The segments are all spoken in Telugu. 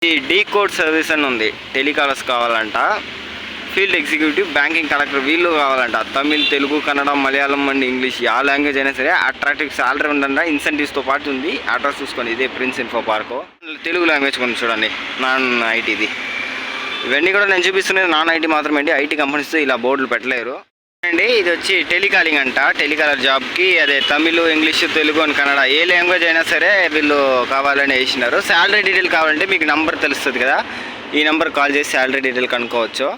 ఈ డీ కోడ్ సర్వీస్ అని ఉంది. టెలికాలర్స్ కావాలంట, ఫీల్డ్ ఎగ్జిక్యూటివ్, బ్యాంకింగ్ కలెక్టర్ వీళ్ళు కావాలంట. తమిళ్, తెలుగు, కన్నడ, మలయాళం అండ్ ఇంగ్లీష్ ఆ లాంగ్వేజ్ అయినా సరే. అట్రాక్టివ్ శాలరీ ఉందంట, ఇన్సెంటివ్స్తో పాటు ఉంది. అడ్రస్ చూసుకోండి, ఇదే prince info park. Telugu language కొంచెం చూడండి, నాన్ ఐటీది. ఇవన్నీ కూడా నేను చూపిస్తున్నది నాన్ ఐటీ మాత్రమే అండి. ఐటీ కంపెనీస్ ఇలా బోర్డులు పెట్టలేరు అండి. ఇది వచ్చి టెలికాలింగ్ అంట. టెలికాలర్ జాబ్కి అదే Tamil, English, Telugu and Kannada A language అయినా సరే వీళ్ళు కావాలని వేసినారు. శాలరీ డీటెయిల్ కావాలంటే మీకు నెంబర్ తెలుస్తుంది కదా, ఈ నెంబర్ కాల్ చేసి శాలరీ డీటెయిల్ కనుక్కోవచ్చు.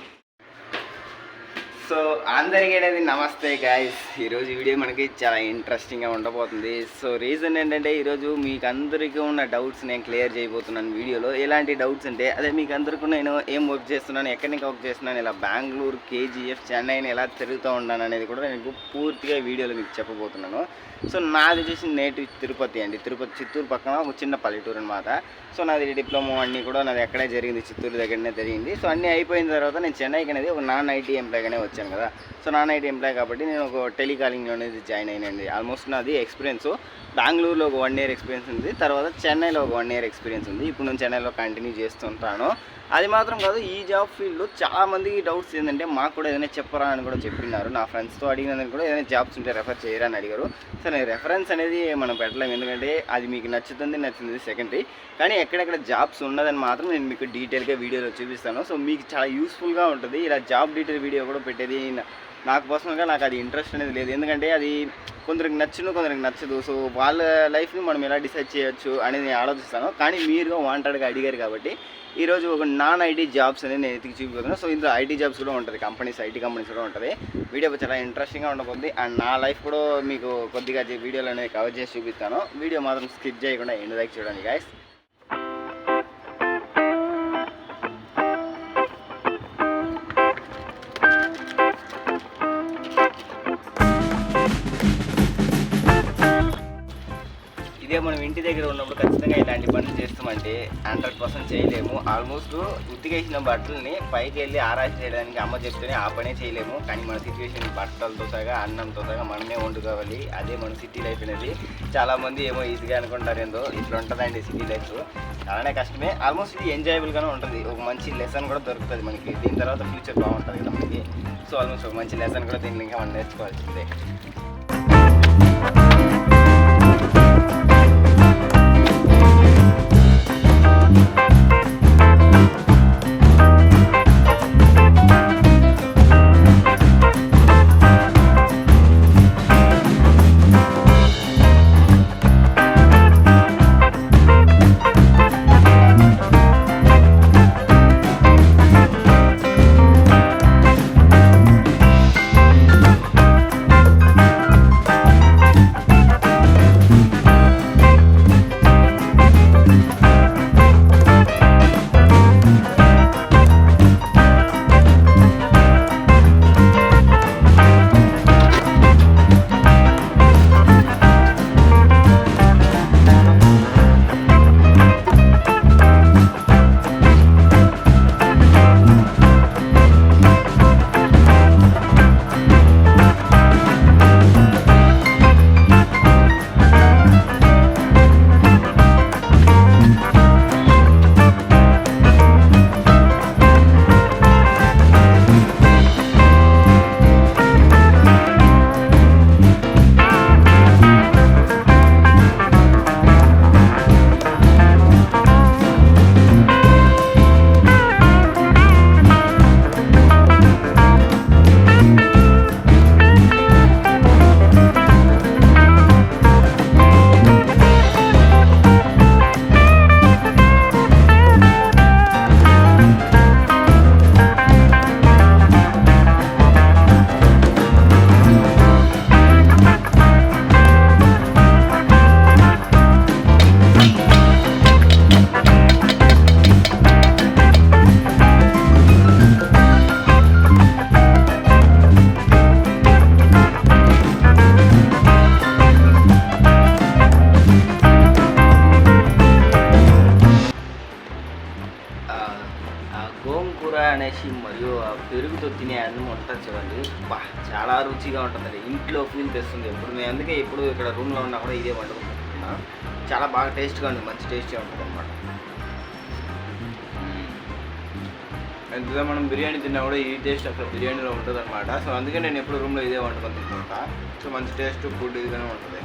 సో అందరికీ అనేది నమస్తే గాయస్. ఈరోజు వీడియో మనకి చాలా ఇంట్రెస్టింగ్గా ఉండబోతుంది. సో రీజన్ ఏంటంటే ఈరోజు మీకు అందరికీ ఉన్న డౌట్స్ నేను క్లియర్ చేయబోతున్నాను వీడియోలో. ఎలాంటి డౌట్స్ అంటే అదే మీకు అందరికీ నేను ఏం వర్క్ చేస్తున్నాను, ఎక్కడి నుంచి వర్క్ చేస్తున్నాను, ఇలా బెంగళూరు, కేజీఎఫ్, చెన్నైని ఎలా తిరుగుతూ ఉన్నాను అనేది కూడా నేను పూర్తిగా వీడియోలో మీకు చెప్పబోతున్నాను. సో నాది వచ్చేసి నేటివ్ తిరుపతి అండి. తిరుపతి చిత్తూరు పక్కన ఒక చిన్న పల్లెటూరు అనమాట. సో నాది డిప్లొమా అన్నీ కూడా నాది ఎక్కడే జరిగింది, చిత్తూరు దగ్గరనే జరిగింది. సో అన్నీ అయిపోయిన తర్వాత నేను చెన్నైకి అనేది ఒక నాన్ ఐటీ ఎంప్లాయ్గానే వచ్చాను కదా. సో నాన్ ఐటీ ఎంప్లాయ్ కాబట్టి నేను ఒక టెలికాలింగ్ అనేది జాయిన్ అయినండి. ఆల్మోస్ట్ నాది ఎక్స్పీరియన్స్ బెంగళూరులో ఒక 1 year ఎక్స్పీరియన్స్ ఉంది, తర్వాత చెన్నైలో ఒక 1 year ఎక్స్పీరియన్స్ ఉంది. ఇప్పుడు నేను చెన్నైలో కంటిన్యూ చేస్తుంటాను. అది మాత్రం కాదు, ఈ జాబ్ ఫీల్డ్లో చాలామందికి డౌట్స్ ఏంటంటే మాకు కూడా ఏదైనా చెప్పరా అని కూడా చెప్పినారు. నా ఫ్రెండ్స్తో అడిగినందుకు కూడా ఏదైనా జాబ్స్ ఉంటే రెఫర్ చేయరా అని అడిగారు. సో నేను రెఫరెన్స్ అనేది మనం పెట్టలేము, ఎందుకంటే అది మీకు నచ్చుతుంది సెకండరీ. కానీ ఎక్కడెక్కడ జాబ్స్ ఉన్నదని మాత్రం నేను మీకు డీటెయిల్గా వీడియోలో చూపిస్తాను. సో మీకు చాలా యూస్ఫుల్గా ఉంటుంది. ఇలా జాబ్ డీటెయిల్ వీడియో కూడా పెట్టేది నాకు పర్సనల్గా నాకు అది ఇంట్రెస్ట్ అనేది లేదు, ఎందుకంటే అది కొందరికి నచ్చును, కొందరికి నచ్చదు. సో వాళ్ళ లైఫ్ని మనం ఎలా డిసైడ్ చేయొచ్చు అనేది నేను ఆలోచిస్తాను. కానీ మీరు వాంటెడ్గా అడిగారు కాబట్టి ఈరోజు ఒక నాన్ ఐటీ జాబ్స్ అనేది నేను ఎతికి చూపిపోతున్నాను. సో ఇందులో ఐటీ జాబ్స్ కూడా ఉంటుంది, ఐటీ కంపెనీస్ కూడా ఉంటుంది. వీడియో చాలా ఇంట్రెస్టింగ్గా ఉండబోతుంది. అండ్ నా లైఫ్ కూడా మీకు కొద్దిగా వీడియోలు అనేది కవర్ చేసి చూపిస్తాను. వీడియో మాత్రం స్కిప్ చేయకుండా ఎండ్ దాకా చూడండి గాయస్. ఇదే మనం ఇంటి దగ్గర ఉన్నప్పుడు ఖచ్చితంగా ఇలాంటి పనులు చేస్తామంటే 100% చేయలేము. ఆల్మోస్ట్ ఉతికేసిన బట్టలని పైకి వెళ్ళి ఆరాసి చేయడానికి అమ్మ చెప్తేనే ఆ పనే చేయలేము. కానీ మన సిచ్యువేషన్ బట్టలతో సగా అన్నంతో సగా మనమే వండుకోవాలి. అదే మన సిటీ లైఫ్ అనేది. చాలామంది ఏమో ఈజీగా అనుకుంటారు, ఏందో ఇట్లా ఉంటుందండి సిటీ లైఫ్. చాలానే కష్టమే. ఆల్మోస్ట్ ఇది ఎంజాయబుల్గానే ఉంటుంది. ఒక మంచి లెసన్ కూడా దొరుకుతుంది మనకి. దీని తర్వాత ఫ్యూచర్ బాగుంటుంది కదా మనకి. సో ఆల్మోస్ట్ ఒక మంచి లెసన్ కూడా దీన్ని ఇంకా మనం నేర్చుకోవాల్సిందే. గోంగూర అనేసి మరియు పెరుగుతో తినే అన్నం ఉంటుంది చూడండి, చాలా రుచిగా ఉంటుంది. ఇంట్లో ఫీల్ తెస్తుంది. ఎప్పుడు మేము అందుకే ఎప్పుడు ఇక్కడ రూమ్లో ఉన్నా కూడా ఇదే వండుకుంటున్నాం. చాలా బాగా టేస్ట్గా ఉంటుంది, మంచి టేస్ట్గా ఉంటుంది అనమాట. ఎంత మనం బిర్యానీ తిన్నా కూడా ఈ టేస్ట్ అక్కడ బిర్యానీలో ఉంటుంది అనమాట. సో అందుకే నేను ఎప్పుడు రూమ్లో ఇదే వండుకొని తింటుంటా. సో మంచి టేస్ట్ ఫుడ్ ఇదిగానే ఉంటుంది.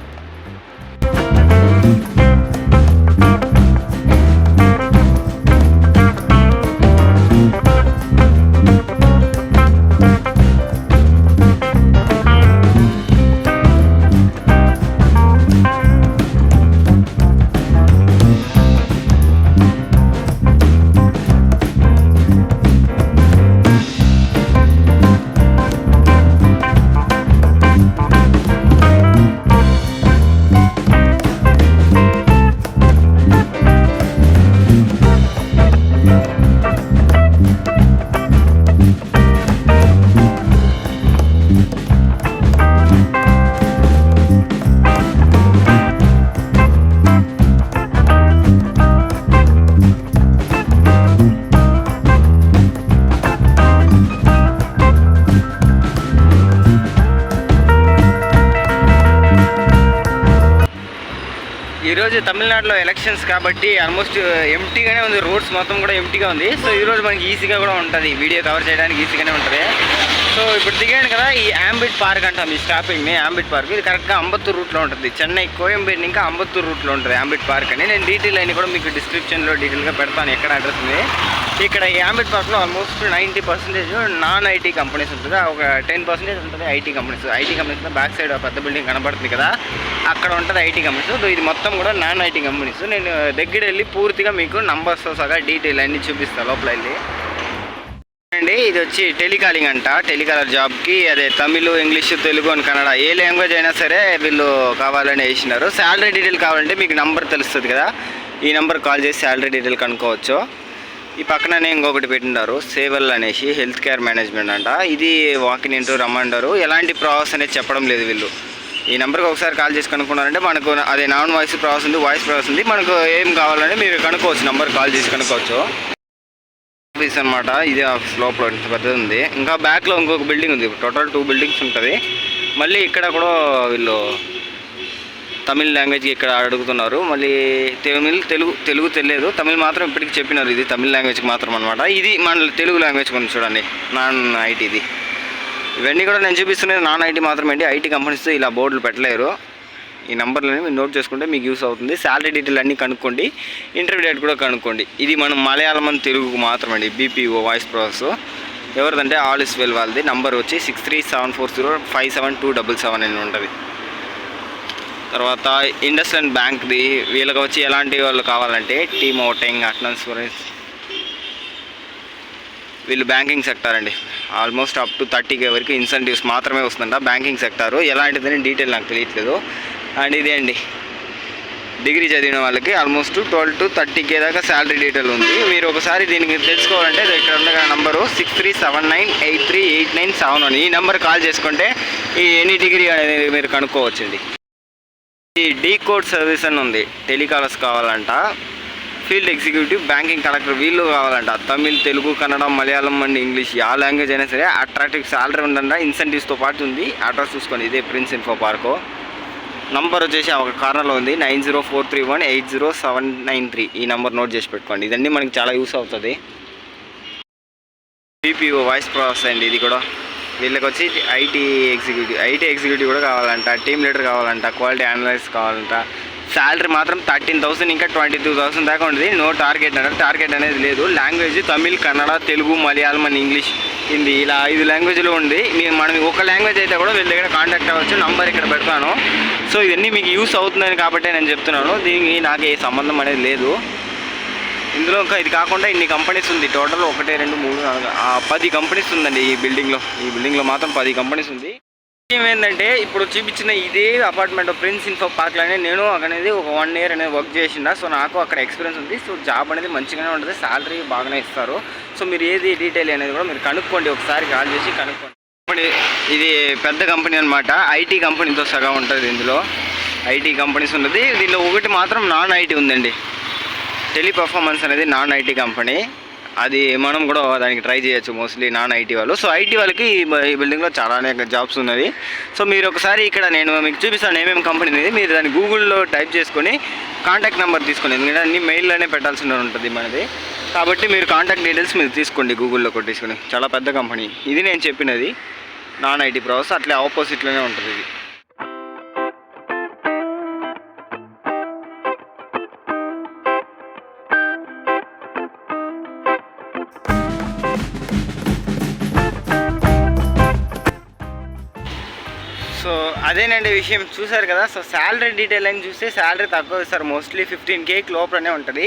ఈరోజు తమిళనాడులో ఎలక్షన్స్ కాబట్టి ఆల్మోస్ట్ ఎంటీగానే ఉంది, రోడ్స్ మొత్తం కూడా ఎంటీగా ఉంది. సో ఈరోజు మనకి ఈజీగా కూడా ఉంటుంది, వీడియో కవర్ చేయడానికి ఈజీగానే ఉంటుంది. సో ఇప్పుడు దిగాను కదా, ఈ ఆంబిట్ పార్క్ అంటాం ఈ స్టాపింగ్ని, ఆంబిట్ పార్క్. ఇది కరెక్ట్గా అంబత్తూరు రూట్లో ఉంటుంది, చెన్నై కోయంబేడు ఇంకా అంబత్తూరు రూట్లో ఉంటుంది ఆంబిట్ పార్క్ అని. నేను డీటెయిల్ అన్ని కూడా మీకు డిస్క్రిప్షన్లో డీటెయిల్గా పెడతాను ఎక్కడ అడ్రస్ ఉంది. ఇక్కడ ఈ ఆంబిట్ పార్క్లో ఆల్మోస్ట్ 90% నాన్ ఐటీ కంపెనీస్ ఉంటుంది, ఒక 10% ఉంటుంది IT companies. IT companies back side పెద్ద బిల్డింగ్ కనబడుతుంది కదా, అక్కడ ఉంటుంది ఐటీ కంపెనీస్. ఇది మొత్తం కూడా నాన్ ఐటీ కంపెనీస్. నేను దగ్గర వెళ్ళి పూర్తిగా మీకు నంబర్స్తో సగా డీటెయిల్ అన్నీ చూపిస్తాను లోపల వెళ్ళి. అండి ఇది వచ్చి టెలికాలింగ్ అంట, టెలికాలర్ జాబ్కి అదే తమిళ్, ఇంగ్లీష్, తెలుగు అని కన్నడ ఏ లాంగ్వేజ్ అయినా సరే వీళ్ళు కావాలని వేసినారు. శాలరీ డీటెయిల్ కావాలంటే మీకు నంబర్ తెలుస్తుంది కదా, ఈ నెంబర్ కాల్ చేసి శాలరీ డీటెయిల్ కనుక్కోవచ్చు. ఈ పక్కననే ఇంకొకటి పెట్టినారు సేవల్ అనేసి, హెల్త్ కేర్ మేనేజ్మెంట్ అంట. ఇది వాకిన్ ఇంటూ రమ్మంటారు, ఎలాంటి ప్రాసెస్ అనేది చెప్పడం లేదు వీళ్ళు. ఈ నెంబర్కి ఒకసారి కాల్ చేసి కనుక్కున్నారంటే మనకు అదే నాన్ వాయిస్ ప్రాసెస్ ఉంది, వాయిస్ ప్రాసెస్ ఉంది. మనకు ఏం కావాలంటే మీరు కనుక్కోవచ్చు, నెంబర్ కాల్ చేసి కనుక్కోవచ్చు. ఆఫీస్ అనమాట, ఇదే ఆఫీస్ లోపల ఇంత పెద్దది ఉంది. ఇంకా బ్యాక్లో ఇంకొక బిల్డింగ్ ఉంది, టోటల్ 2 బిల్డింగ్స్ ఉంటుంది. మళ్ళీ ఇక్కడ కూడా వీళ్ళు తమిళ్ లాంగ్వేజ్కి ఇక్కడ అడుగుతున్నారు. మళ్ళీ తెలుగు తెలియదు, తమిళ్ మాత్రం ఇప్పటికి చెప్పినారు. ఇది తమిళ్ లాంగ్వేజ్కి మాత్రం అనమాట. ఇది మన తెలుగు లాంగ్వేజ్ కొంచెం చూడండి, నాన్ ఐటీది. ఇవన్నీ కూడా నేను చూపిస్తున్నది నాన్ ఐటీ మాత్రమే. ఐటీ కంపెనీస్ ఇలా బోర్డులు పెట్టలేరు. ఈ నెంబర్లని మీరు నోట్ చేసుకుంటే మీకు యూస్ అవుతుంది. శాలరీ డీటెయిల్ అన్నీ కనుక్కోండి, ఇంటర్వ్యూ డేట్ కూడా కనుక్కోండి. ఇది మనం మలయాళం అని తెలుగుకు మాత్రమే. బీపీఓ వాయిస్ ప్రాసెస్ ఎవరిదంటే ఆల్ ఇస్ వెల్ వాళ్ళది. నంబర్ వచ్చి 6374057277 అని ఉంటుంది. తర్వాత ఇండస్ఇండ్ బ్యాంక్ది, వీళ్ళకి వచ్చి ఎలాంటి వాళ్ళు కావాలంటే టీమ్ ఓటింగ్, అటెండెన్స్, వీళ్ళు బ్యాంకింగ్ సెక్టార్ అండి. ఆల్మోస్ట్ అప్ టు 30K వరకు ఇన్సెంటివ్స్ మాత్రమే వస్తుందంట బ్యాంకింగ్ సెక్టారు. ఎలాంటిదని డీటెయిల్ నాకు తెలియట్లేదు. అండ్ ఇదే అండి, డిగ్రీ చదివిన వాళ్ళకి ఆల్మోస్ట్ 12 to 30K దాకా శాలరీ డీటెయిల్ ఉంది. మీరు ఒకసారి దీనికి తెలుసుకోవాలంటే ఇక్కడ ఉన్న నంబరు 6379838971. ఈ నెంబర్ కాల్ చేసుకుంటే ఈ ఎనీ డిగ్రీ అనేది మీరు కనుక్కోవచ్చండి. ఈ డీ కోడ్ సర్వీస్ అని ఉంది, టెలికాలర్స్ కావాలంట. ఫీల్డ్ ఎగ్జిక్యూటివ్, బ్యాంకింగ్ కలెక్టర్ వీళ్ళు కావాలంట. తమిళ్, తెలుగు, కన్నడ, మలయాళం అండ్ ఇంగ్లీష్ ఆ లాంగ్వేజ్ అయినా సరే. అట్రాక్టివ్ శాలరీ ఉందంట, ఇన్సెంటివ్స్తో పాటు ఉంది. అడ్రస్ చూసుకోండి, ఇదే ప్రిన్స్ ఇన్ఫో పార్కు. నంబర్ వచ్చేసి ఒక కార్నర్లో ఉంది, 9043180793. ఈ నెంబర్ నోట్ చేసి పెట్టుకోండి, ఇదన్నీ మనకి చాలా యూస్ అవుతుంది. బీపీఓ వాయిస్ ప్రాసెస్ అండి ఇది కూడా. వీళ్ళకి వచ్చి ఐటీ ఎగ్జిక్యూటివ్ కూడా కావాలంట, టీమ్ లీడర్ కావాలంట, క్వాలిటీ అనలైస్ట్ కావాలంట. శాలరీ మాత్రం 13,000 ఇంకా 22,000 దాకా ఉంటుంది. నో టార్గెట్ అంటే టార్గెట్ అనేది లేదు. Language Tamil, Kannada, Telugu, Malayalam and English, Hindi ఇలా 5 లాంగ్వేజ్లో ఉంది. మనం ఒక లాంగ్వేజ్ అయితే కూడా వీళ్ళ దగ్గర కాంటాక్ట్ అవ్వచ్చు. నంబర్ ఇక్కడ పెడతాను. సో ఇవన్నీ మీకు యూస్ అవుతుందని కాబట్టి నేను చెప్తున్నాను, దీనికి నాకు ఏ సంబంధం అనేది లేదు. ఇందులో ఇంకా ఇది కాకుండా ఇన్ని కంపెనీస్ ఉంది. టోటల్ 1 2 3 4 10 కంపెనీస్ ఉందండి ఈ బిల్డింగ్లో మాత్రం 10 కంపెనీస్ ఉంది. ఏమైందంటే ఇప్పుడు చూపించిన ఇదే అపార్ట్మెంట్ ప్రిన్స్ ఇన్ఫో పార్క్లోనే నేను అనేది ఒక 1 year అనేది వర్క్ చేసిందా. సో నాకు అక్కడ ఎక్స్పీరియన్స్ ఉంది. సో జాబ్ అనేది మంచిగానే ఉంటుంది, శాలరీ బాగానే ఇస్తారు. సో మీరు ఏది డీటెయిల్ అనేది కూడా మీరు కనుక్కోండి, ఒకసారి కాల్ చేసి కనుక్కోండి. ఇది పెద్ద కంపెనీ అనమాట, ఐటీ కంపెనీతో సగం ఉంటుంది. ఇందులో ఐటీ కంపెనీస్ ఉన్నది, దీనిలో ఒకటి మాత్రం నాన్ ఐటీ ఉందండి. టెలిపర్ఫార్మెన్స్ అనేది నాన్ ఐటీ కంపెనీ, అది మనం కూడా దానికి ట్రై చేయొచ్చు మోస్ట్లీ నాన్ ఐటీ వాళ్ళు. సో ఐటీ వాళ్ళకి ఈ బిల్డింగ్లో చాలానే జాబ్స్ ఉన్నది. సో మీరు ఒకసారి ఇక్కడ నేను మీకు చూపిస్తాను ఏమేమి కంపెనీ అనేది. మీరు దాన్ని గూగుల్లో టైప్ చేసుకొని కాంటాక్ట్ నెంబర్ తీసుకోండి, ఎందుకంటే అన్ని మెయిల్లోనే పెట్టాల్సి ఉంటుంది మనది. కాబట్టి మీరు కాంటాక్ట్ డీటెయిల్స్ మీరు తీసుకోండి, గూగుల్లో కొట్టేసుకుని. చాలా పెద్ద కంపెనీ ఇది. నేను చెప్పినది నాన్ ఐటీ ప్రాసెస్, అట్లే ఆపోజిట్లోనే ఉంటుంది ఇది. సో అదేనండి విషయం, చూసారు కదా. సో శాలరీ డీటెయిల్ అని చూస్తే శాలరీ తక్కువ ఇస్తారు, మోస్ట్లీ 15K లోపలనే ఉంటుంది.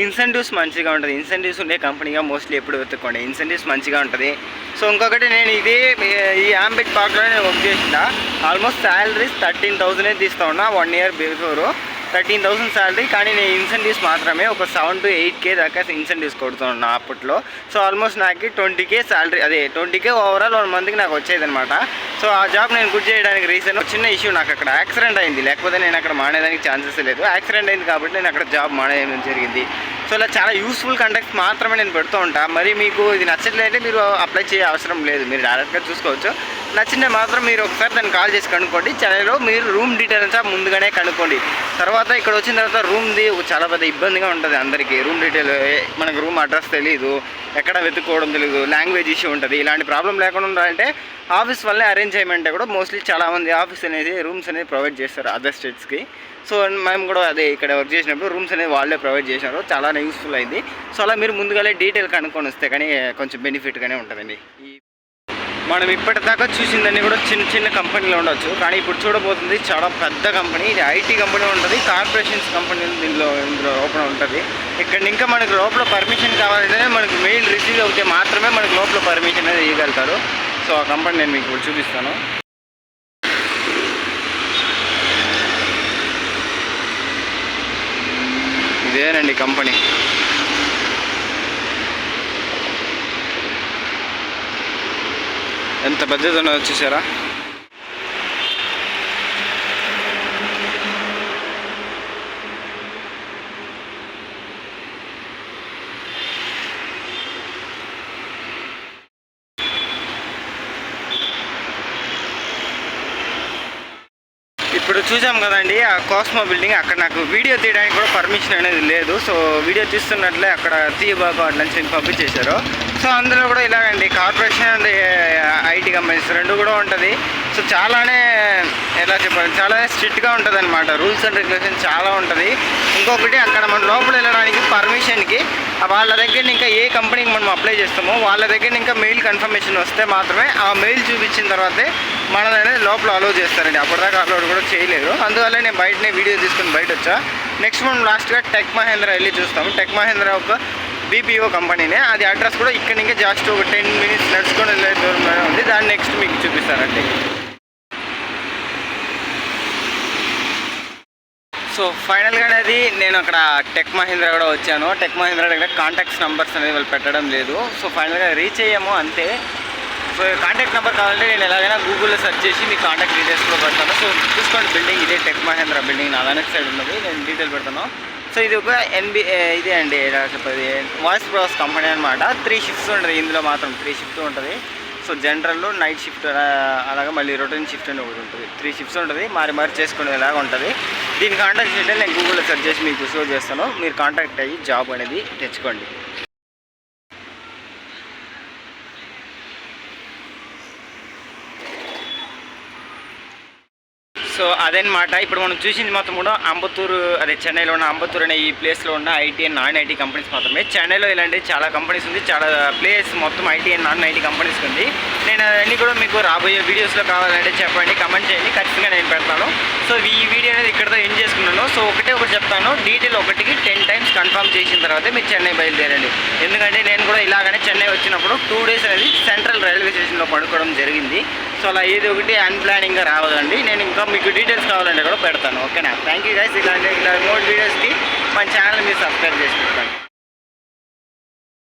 ఇన్సెంటివ్స్ మంచిగా ఉంటుంది. ఇన్సెంటివ్స్ ఉండే కంపెనీగా మోస్ట్లీ ఎప్పుడు వెతుక్కోండి, ఇన్సెంటివ్స్ మంచిగా ఉంటుంది. సో ఇంకొకటి, నేను ఈ యాంబిట్ పార్క్లో నేను వర్క్ చేసిన ఆల్మోస్ట్ శాలరీస్ 13,000 తీస్తూ ఉన్నా 1 ఇయర్ బిఫోర్. 13,000 శాలరీ, కానీ నేను ఇన్సెంటివ్స్ మాత్రమే ఒక 7 to 8K దాకా ఇన్సెంటివ్స్ కొడుతూ ఉన్నా అప్పట్లో. సో ఆల్మోస్ట్ నాకు 20K శాలరీ, అదే 20K ఓవరాల్ 1 మంత్కి నాకు వచ్చేదనమాట. సో ఆ జాబ్ నేను గుడ్ చేయడానికి రీజన్ చిన్న ఇష్యూ, నాకు అక్కడ యాక్సిడెంట్ అయింది. లేకపోతే నేను అక్కడ మానేదానికి ఛాన్సెస్ లేదు. యాక్సిడెంట్ అయింది కాబట్టి నేను అక్కడ జాబ్ మానేయడం జరిగింది. సో ఇలా చాలా యూస్ఫుల్ కంటెక్ట్స్ మాత్రమే నేను పెడుతూ ఉంటాను. మరి మీకు ఇది నచ్చట్లేదంటే మీరు అప్లై చేయ అవసరం లేదు, మీరు డైరెక్ట్గా చూసుకోవచ్చు. నచ్చిందే మాత్రం మీరు ఒకసారి దాన్ని కాల్ చేసి కనుక్కోండి. చెన్నైలో మీరు రూమ్ డీటెయిల్స్ ముందుగానే కనుక్కోండి. తర్వాత ఇక్కడ వచ్చిన తర్వాత రూమ్ది చాలా పెద్ద ఇబ్బందిగా ఉంటుంది అందరికీ. రూమ్ డీటెయిల్, మనకు రూమ్ అడ్రస్ తెలీదు, ఎక్కడ వెతుక్కోవడం తెలియదు, లాంగ్వేజ్ ఇష్యూ ఉంటుంది. ఇలాంటి ప్రాబ్లం లేకుండా ఉండాలంటే ఆఫీస్ వల్లే అరేంజ్ చేయమంటే కూడా మోస్ట్లీ చాలామంది ఆఫీస్ అనేది రూమ్స్ అనేది ప్రొవైడ్ చేస్తారు అదర్ స్టేట్స్కి. సో మేము కూడా అదే ఇక్కడ వర్క్ చేసినప్పుడు రూమ్స్ అనేది వాళ్ళే ప్రొవైడ్ చేసినారు, చాలా యూస్ఫుల్ అయింది. సో అలా మీరు ముందుగానే డీటెయిల్ కనుక్కొని వస్తే కానీ కొంచెం బెనిఫిట్గానే ఉంటుందండి. మనం ఇప్పటిదాకా చూసిందని కూడా చిన్న చిన్న కంపెనీలో ఉండొచ్చు, కానీ ఇప్పుడు చూడబోతుంది చాలా పెద్ద కంపెనీ. ఇది ఐటీ కంపెనీ ఉంటుంది, కార్పొరేషన్స్ కంపెనీ ఇందులో ఓపెన్ ఉంటుంది. ఇక్కడ ఇంకా మనకు లోపల పర్మిషన్ కావాలంటే మనకు మెయిల్ రిసీవ్ అవుతే మాత్రమే మనకు లోపల పర్మిషన్ అనేది ఇవ్వగలుగుతారు. సో ఆ కంపెనీ నేను మీకు ఇప్పుడు చూపిస్తాను. ఇదేనండి కంపెనీ. ఎంత పెద్దది ఉన్నదో చూసారా. ఇప్పుడు చూసాం కదండి ఆ కాస్మో బిల్డింగ్, అక్కడ నాకు వీడియో తీయడానికి కూడా పర్మిషన్ అనేది లేదు. సో వీడియో తీస్తున్నట్లే అక్కడ తీయబాబు అట్లని పంపించేశారు. సో అందులో కూడా ఇలాగండి కార్పొరేషన్ అండ్ ఐటీ కంపెనీస్ రెండు కూడా ఉంటుంది. సో చాలానే ఎలా చెప్పాలి, చాలా స్ట్రిక్ట్గా ఉంటుంది అనమాట. రూల్స్ అండ్ రెగ్యులేషన్ చాలా ఉంటుంది. ఇంకొకటి, అక్కడ మన లోపల వెళ్ళడానికి పర్మిషన్కి వాళ్ళ దగ్గర ఇంకా ఏ కంపెనీకి మనం అప్లై చేస్తామో వాళ్ళ దగ్గర ఇంకా మెయిల్ కన్ఫర్మేషన్ వస్తే మాత్రమే ఆ మెయిల్ చూపించిన తర్వాతే మనదనే లోపల అలో చేస్తారండి. అప్పటిదాకా అప్లోడ్ కూడా చేయలేరు. అందువల్ల నేను బయటనే వీడియో తీసుకుని బయట వచ్చా. నెక్స్ట్ మనం లాస్ట్గా టెక్ మహేంద్ర వెళ్ళి చూస్తాము. టెక్ మహేంద్ర ఒక BPO కంపెనీనే, అది అడ్రస్ కూడా ఇక్కడ ఇంకా జస్ట్ ఒక 10 minutes నడుచుకొని వెళ్ళే దూరంలోనే ఉంది. దాన్ని నెక్స్ట్ మీకు చూపిస్తానండి. సో ఫైనల్గా అనేది నేను అక్కడ టెక్ మహేంద్ర కూడా వచ్చాను. టెక్ మహేంద్ర దగ్గర కాంటాక్ట్స్ నెంబర్స్ అనేది వాళ్ళు పెట్టడం లేదు. సో ఫైనల్గా రీచ్ అయ్యాము అంతే. సో కాంటాక్ట్ నెంబర్ కావాలంటే నేను ఎలాగైనా గూగుల్లో సెర్చ్ చేసి మీ కాంటాక్ట్ డీటెయిల్స్ కూడా పెడతాను. సో చూసుకోండి, బిల్డింగ్ ఇదే టెక్ మహేంద్ర బిల్డింగ్, నా వెనక సైడ్ ఉన్నది. నేను డీటెయిల్ పెడతాను. సో ఇది ఒక ఇదే అండి ఎలా చెప్పేది, వాయిస్ ప్రాసెస్ కంపెనీ అనమాట. 3 shifts ఉంటుంది ఇందులో, మాత్రం 3 shifts ఉంటుంది. సో జనరల్లో నైట్ షిఫ్ట్ అలాగే మళ్ళీ రొటీన్ షిఫ్ట్ అని ఒకటి ఉంటుంది. 3 shifts ఉంటుంది, మారి చేసుకునేలాగా ఉంటుంది. దీని కాంటాక్ట్ చేయండి, నేను గూగుల్లో సెర్చ్ చేసి మీకు షో చేస్తాను. మీరు కాంటాక్ట్ అయ్యి జాబ్ అనేది తెచ్చుకోండి. సో అదనమాట. ఇప్పుడు మనం చూసింది మొత్తం కూడా అంబత్తూరు, అదే చెన్నైలో ఉన్న అంబత్తూరు అనే ఈ ప్లేస్లో ఉన్న IT and non IT companies మాత్రమే. చెన్నైలో ఇలాంటి చాలా కంపెనీస్ ఉంది, చాలా ప్లేస్ మొత్తం IT and non IT companies ఉంది. నేను అన్నీ కూడా మీకు రాబోయే వీడియోస్లో కావాలంటే చెప్పండి, కమెంట్ చేయండి, ఖచ్చితంగా నేను పెడతాను. సో ఈ వీడియో అనేది ఇక్కడతో ఎండ్ చేసుకున్నాను. సో ఒకటి చెప్తాను, డీటెయిల్ 1కి 10 times కన్ఫర్మ్ చేసిన తర్వాతే మీరు చెన్నై బయలుదేరండి. ఎందుకంటే నేను కూడా ఇలాగనే చెన్నై వచ్చినప్పుడు 2 days అనేది సెంట్రల్ రైల్వే స్టేషన్లో పడుకోవడం జరిగింది. సో అలా ఏది ఒకటి అన్ప్లానింగ్గా రావదండి. నేను ఇంకా మీకు డీటెయిల్స్ కావాలంటే కూడా పెడతాను. ఓకేనా? Thank you guys. ఇలా మోర్ వీడియోస్కి మన ఛానల్ మీరు సబ్స్క్రైబ్ చేసుకుంటాను.